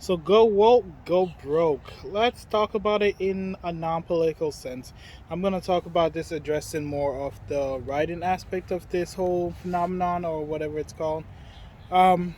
So go woke, go broke. Let's talk about it in a non-political sense. I'm gonna talk about this addressing more of the writing aspect of this whole phenomenon or whatever it's called. Um,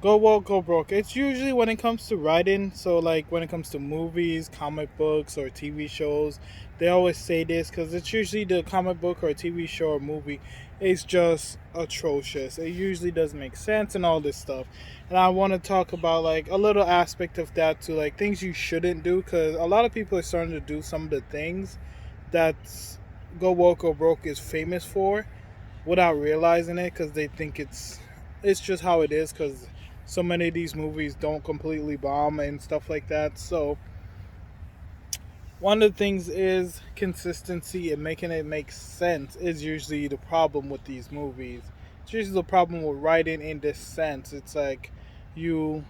Go woke, go broke. It's usually when it comes to writing. So like when it comes to movies, comic books, or TV shows, they always say this because it's usually the comic book or TV show or movie is just atrocious. It usually doesn't make sense and all this stuff. And I want to talk about like a little aspect of that to like things you shouldn't do because a lot of people are starting to do some of the things that Go Woke Go Broke is famous for without realizing it because they think it's just how it is because so many of these movies don't completely bomb and stuff like that. So one of the things is consistency and making it make sense is usually the problem with these movies. It's usually the problem with writing in this sense. It's like you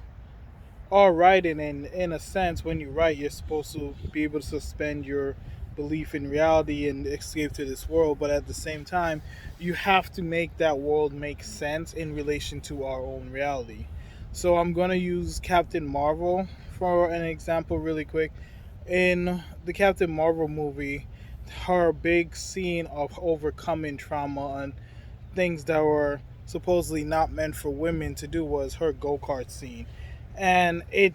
are writing in a sense when you write you're supposed to be able to suspend your belief in reality and escape to this world, but at the same time you have to make that world make sense in relation to our own reality. So I'm going to use Captain Marvel for an example really quick. In the Captain Marvel movie, her big scene of overcoming trauma and things that were supposedly not meant for women to do was her go-kart scene. And it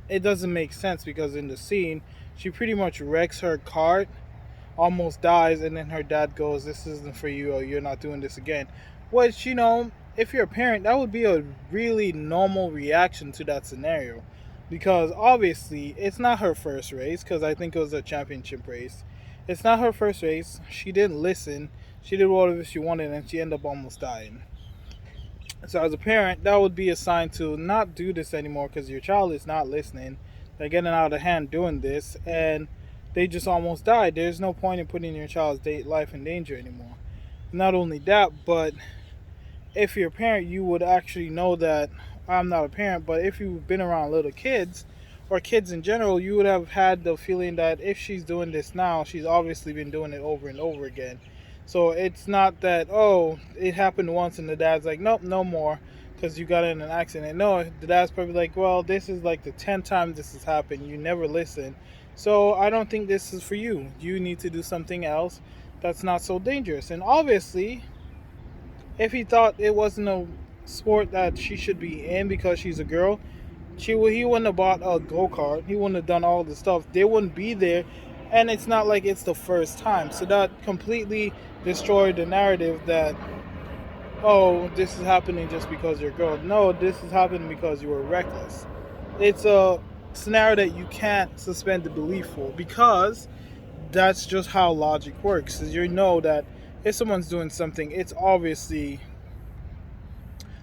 doesn't make sense because in the scene she pretty much wrecks her cart, almost dies, and then her dad goes, "This isn't for you, or you're not doing this again." Which, if you're a parent, that would be a really normal reaction to that scenario. Because obviously, it's not her first race, because I think it was a championship race. It's not her first race. She didn't listen. She did whatever she wanted, and she ended up almost dying. So, as a parent, that would be a sign to not do this anymore because your child is not listening. They're getting out of hand doing this, and they just almost died. There's no point in putting your child's life in danger anymore. Not only that, but if you're a parent, you would actually know that. I'm not a parent, but if you've been around little kids or kids in general, you would have had the feeling that if she's doing this now, she's obviously been doing it over and over again. So it's not that, oh, it happened once and the dad's like, nope, no more because you got in an accident. No, the dad's probably like, well, this is like the 10th time this has happened. You never listen. So I don't think this is for you. You need to do something else that's not so dangerous. And obviously, if he thought it wasn't a sport that she should be in because she's a girl, he wouldn't have bought a go kart. He wouldn't have done all the stuff. They wouldn't be there, and it's not like it's the first time. So that completely destroyed the narrative that, oh, this is happening just because you're a girl. No, this is happening because you were reckless. It's a scenario that you can't suspend the belief for because that's just how logic works. Is you know that if someone's doing something, it's obviously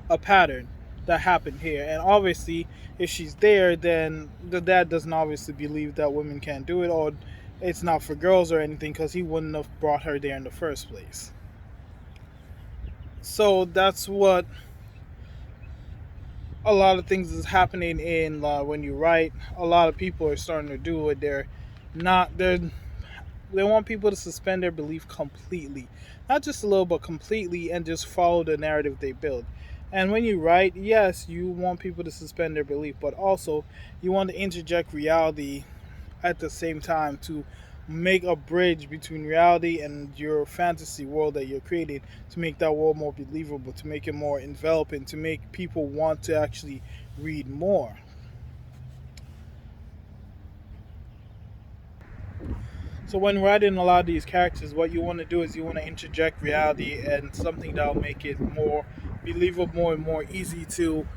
a pattern that happened here. And obviously, if she's there, then the dad doesn't obviously believe that women can't do it or it's not for girls or anything because he wouldn't have brought her there in the first place. So that's what a lot of things is happening in when you write. A lot of people are starting to do it. Not they're they want people to suspend their belief completely, not just a little, but completely, and just follow the narrative they build. And when you write, yes, you want people to suspend their belief, but also you want to interject reality at the same time to make a bridge between reality and your fantasy world that you're creating to make that world more believable, to make it more enveloping, to make people want to actually read more. So when writing a lot of these characters, what you want to do is you want to interject reality and something that'll make it more believable and more easy to,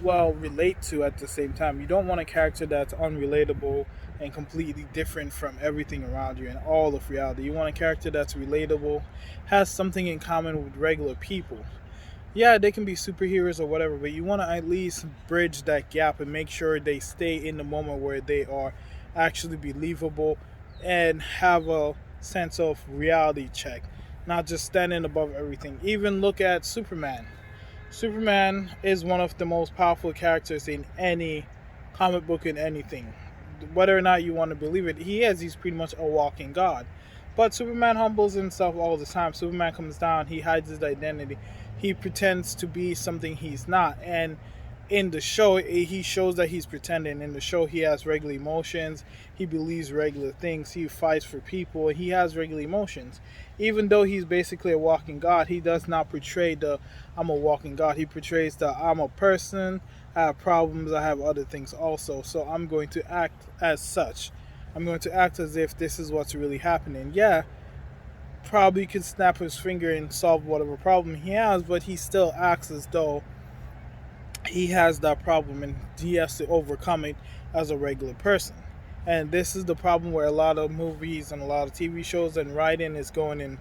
well, relate to at the same time. You don't want a character that's unrelatable and completely different from everything around you and all of reality. You want a character that's relatable, has something in common with regular people. Yeah, they can be superheroes or whatever, but you want to at least bridge that gap and make sure they stay in the moment where they are actually believable and have a sense of reality check, not just standing above everything. Even look at Superman. Superman is one of the most powerful characters in any comic book in anything. Whether or not you want to believe it, he's pretty much a walking god. But Superman humbles himself all the time. Superman comes down, he hides his identity. He pretends to be something he's not. And in the show, he shows that he's pretending. In the show, he has regular emotions. He believes regular things. He fights for people. He has regular emotions. Even though he's basically a walking god, he does not portray the "I'm a walking god." He portrays the "I'm a person. I have problems. I have other things also. So I'm going to act as such. I'm going to act as if this is what's really happening." Yeah, probably could snap his finger and solve whatever problem he has, but he still acts as though he has that problem and he has to overcome it as a regular person. And this is the problem where a lot of movies and a lot of TV shows and writing is going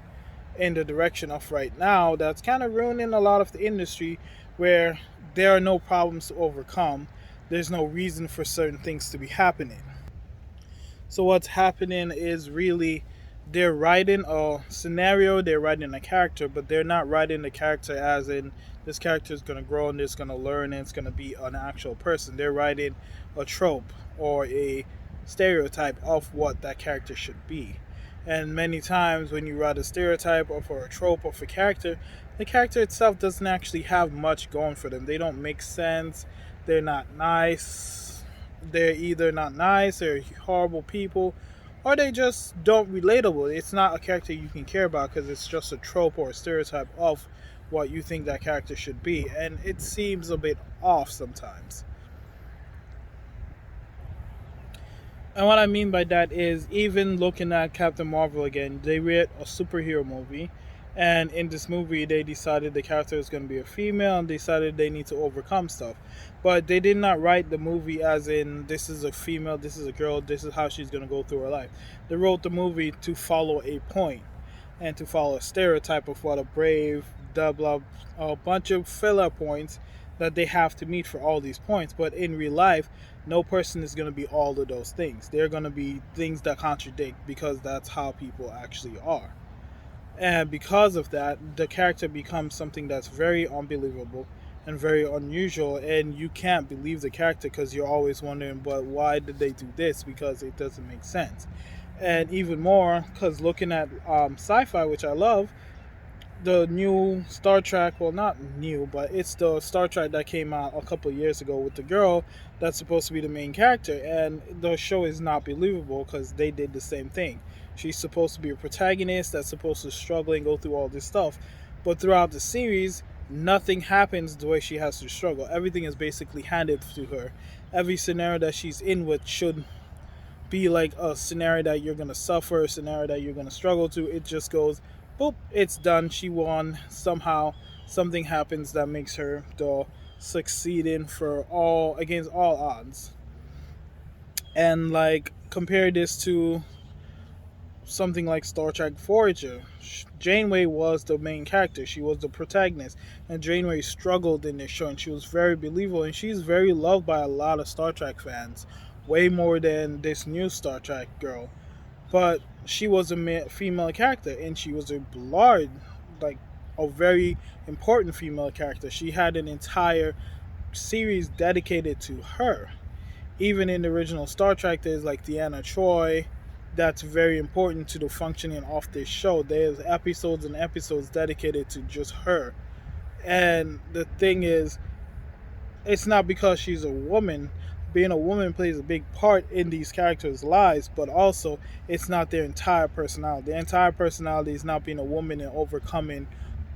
in the direction of right now. That's kind of ruining a lot of the industry, where there are no problems to overcome. There's no reason for certain things to be happening. So what's happening is really they're writing a scenario, they're writing a character, but they're not writing the character as in this character is going to grow and it's going to learn and it's going to be an actual person. They're writing a trope or a stereotype of what that character should be. And many times when you write a stereotype or for a trope of a character, the character itself doesn't actually have much going for them. They don't make sense. They're not nice. They're either not nice, they're horrible people, or they just don't relatable. It's not a character you can care about because it's just a trope or a stereotype of what you think that character should be, and it seems a bit off sometimes. And what I mean by that is, even looking at Captain Marvel again, they made a superhero movie, and in this movie, they decided the character is going to be a female and decided they need to overcome stuff. But they did not write the movie as in this is a female, this is a girl, this is how she's going to go through her life. They wrote the movie to follow a point and to follow a stereotype of what a brave, blah blah, a bunch of filler points that they have to meet for all these points. But in real life, no person is going to be all of those things. They're going to be things that contradict because that's how people actually are. And because of that, the character becomes something that's very unbelievable and very unusual, and you can't believe the character because you're always wondering, but why did they do this? Because it doesn't make sense. And even more, because looking at sci-fi, which I love, the new Star Trek, well, not new, but it's the Star Trek that came out a couple of years ago with the girl that's supposed to be the main character. And the show is not believable because they did the same thing. She's supposed to be a protagonist that's supposed to struggle and go through all this stuff. But throughout the series, nothing happens the way she has to struggle. Everything is basically handed to her. Every scenario that she's in with should be like a scenario that you're gonna suffer, a scenario that you're gonna struggle to. It just goes, boop, it's done. She won. Somehow, something happens that makes her the succeeding for all against all odds. And like compare this to something like Star Trek Voyager. Janeway was the main character. She was the protagonist, and Janeway struggled in this show, and she was very believable, and she's very loved by a lot of Star Trek fans, way more than this new Star Trek girl. But she was a female character, and she was a large, like a very important female character. She had an entire series dedicated to her. Even in the original Star Trek, there's like Deanna Troy. That's very important to the functioning of this show. There's episodes and episodes dedicated to just her. And the thing is, it's not because she's a woman. Being a woman plays a big part in these characters' lives, but also it's not their entire personality. Their entire personality is not being a woman and overcoming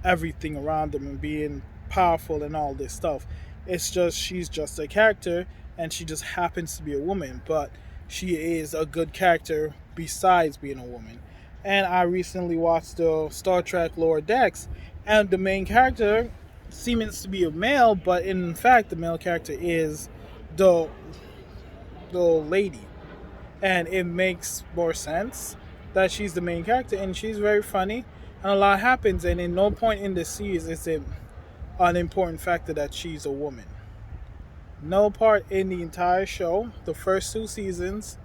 everything around them and being powerful and all this stuff. It's just she's just a character and she just happens to be a woman, but she is a good character besides being a woman. And I recently watched the Star Trek Lower Decks, and the main character seems to be a male, but in fact the male character is the the lady, and it makes more sense that she's the main character, and she's very funny, and a lot happens, and in no point in the series is it an important factor that she's a woman. No part in the entire show, the first two seasons,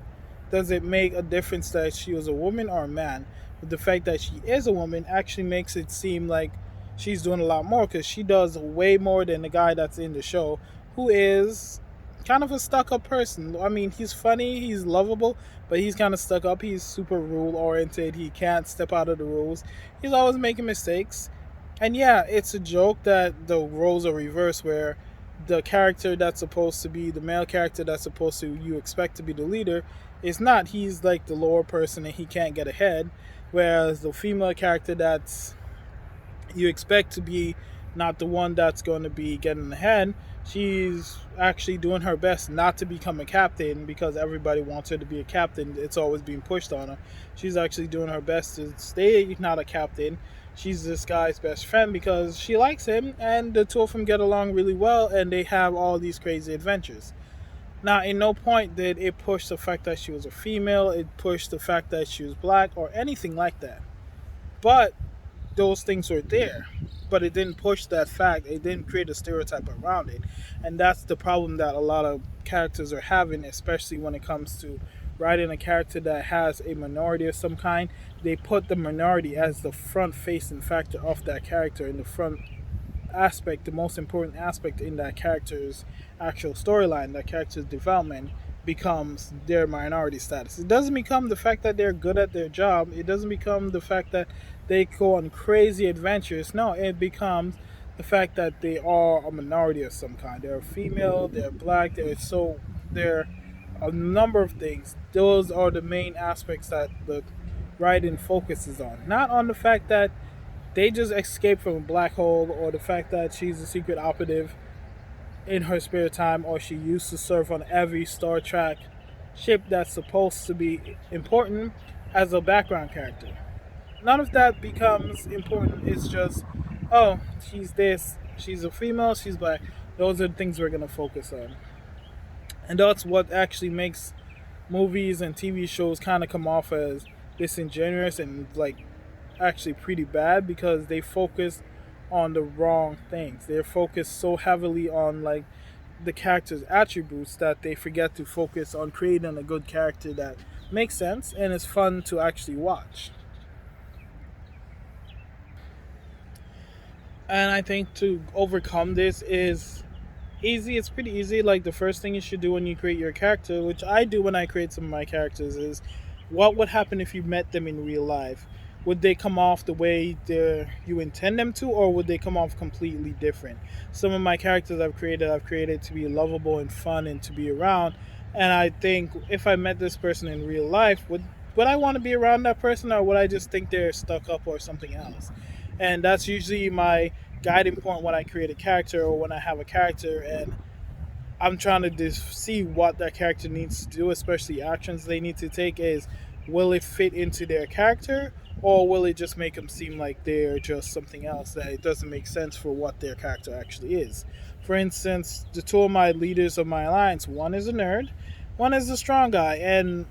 does it make a difference that she was a woman or a man. But the fact that she is a woman actually makes it seem like she's doing a lot more, because she does way more than the guy that's in the show, who is kind of a stuck up person. I mean, he's funny, he's lovable, but he's kind of stuck up. He's super rule oriented. He can't step out of the rules. He's always making mistakes. And yeah, it's a joke that the roles are reversed, where the character that's supposed to be the male character that's supposed to you expect to be the leader is not. He's like the lower person and he can't get ahead. Whereas the female character that's you expect to be not the one that's going to be getting ahead. She's actually doing her best not to become a captain because everybody wants her to be a captain. It's always being pushed on her. She's actually doing her best to stay not a captain. She's this guy's best friend because she likes him, and the two of them get along really well, and they have all these crazy adventures. Now, in no point did it push the fact that she was a female, it pushed the fact that she was black, or anything like that. But those things were there, but it didn't push that fact. It didn't create a stereotype around it, and that's the problem that a lot of characters are having, especially when it comes to writing a character that has a minority of some kind. They put the minority as the front-facing factor of that character, in the front aspect, the most important aspect in that character's actual storyline, that character's development becomes their minority status. It doesn't become the fact that they're good at their job. It doesn't become the fact that they go on crazy adventures. No, it becomes the fact that they are a minority of some kind. They're female, they're black, they're a number of things. Those are the main aspects that the writing focuses on. Not on the fact that they just escaped from a black hole, or the fact that she's a secret operative in her spare time, or she used to serve on every Star Trek ship that's supposed to be important as a background character. None of that becomes important. It's just, oh, she's this, she's a female, she's black. Those are the things we're going to focus on. And that's what actually makes movies and TV shows kind of come off as disingenuous and like actually pretty bad, because they focus on the wrong things. They're focused so heavily on like the character's attributes that they forget to focus on creating a good character that makes sense and is fun to actually watch. And I think to overcome this is easy. It's pretty easy. Like the first thing you should do when you create your character, which I do when I create some of my characters, is what would happen if you met them in real life? Would they come off the way you intend them to, or would they come off completely different? Some of my characters I've created to be lovable and fun and to be around. And I think if I met this person in real life, would I want to be around that person, or would I just think they're stuck up or something else? And that's usually my guiding point when I create a character or when I have a character and I'm trying to just see what that character needs to do, especially actions they need to take. Is will it fit into their character, or will it just make them seem like they're just something else that it doesn't make sense for what their character actually is? For instance, the two of my leaders of my alliance, one is a nerd, one is a strong guy, and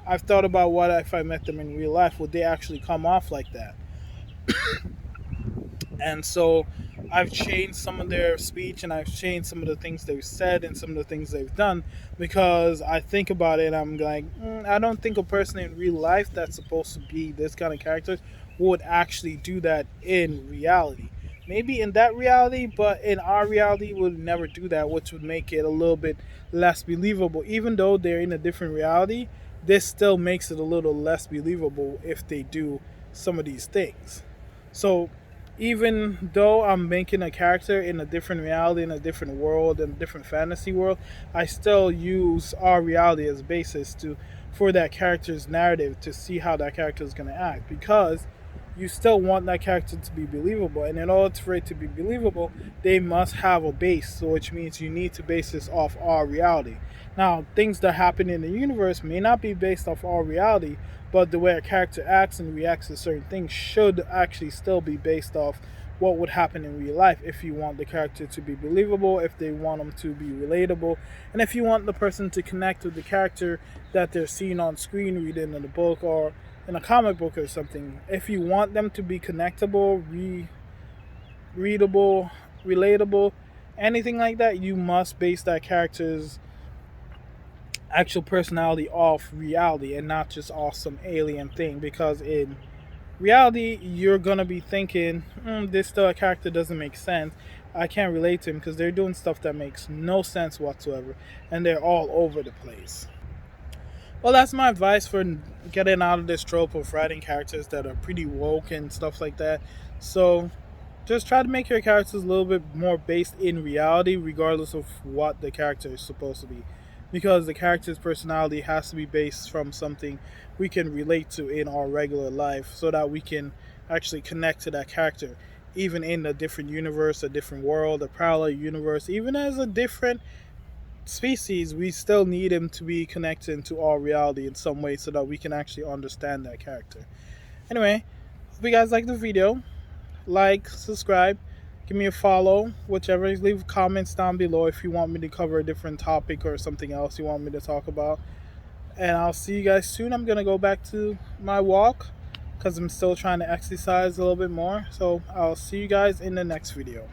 I've thought about what if I met them in real life, would they actually come off like that? And so I've changed some of their speech and I've changed some of the things they've said and some of the things they've done, because I think about it and I'm like, I don't think a person in real life that's supposed to be this kind of character would actually do that in reality. Maybe in that reality, but in our reality, would never do that, which would make it a little bit less believable. Even though they're in a different reality, this still makes it a little less believable if they do some of these things. So even though I'm making a character in a different reality, in a different world, in a different fantasy world, I still use our reality as basis to for that character's narrative to see how that character is going to act, because you still want that character to be believable, and in order for it to be believable, they must have a base. So which means you need to base this off our reality. Now, things that happen in the universe may not be based off our reality, but the way a character acts and reacts to certain things should actually still be based off what would happen in real life, if you want the character to be believable, if they want them to be relatable, and if you want the person to connect with the character that they're seeing on screen, reading in a book or in a comic book or something. If you want them to be connectable, readable, relatable, anything like that, you must base that character's actual personality off reality and not just off some alien thing, because in reality you're gonna be thinking, this still a character doesn't make sense, I can't relate to him because they're doing stuff that makes no sense whatsoever and they're all over the place. Well, that's my advice for getting out of this trope of writing characters that are pretty woke and stuff like that. So just try to make your characters a little bit more based in reality, regardless of what the character is supposed to be. Because the character's personality has to be based from something we can relate to in our regular life so that we can actually connect to that character. Even in a different universe, a different world, a parallel universe, even as a different species, we still need him to be connected to our reality in some way so that we can actually understand that character. Anyway, hope you guys like the video. Like, subscribe, give me a follow, whichever. Leave comments down below if you want me to cover a different topic or something else you want me to talk about. And I'll see you guys soon. I'm gonna go back to my walk because I'm still trying to exercise a little bit more. So I'll see you guys in the next video.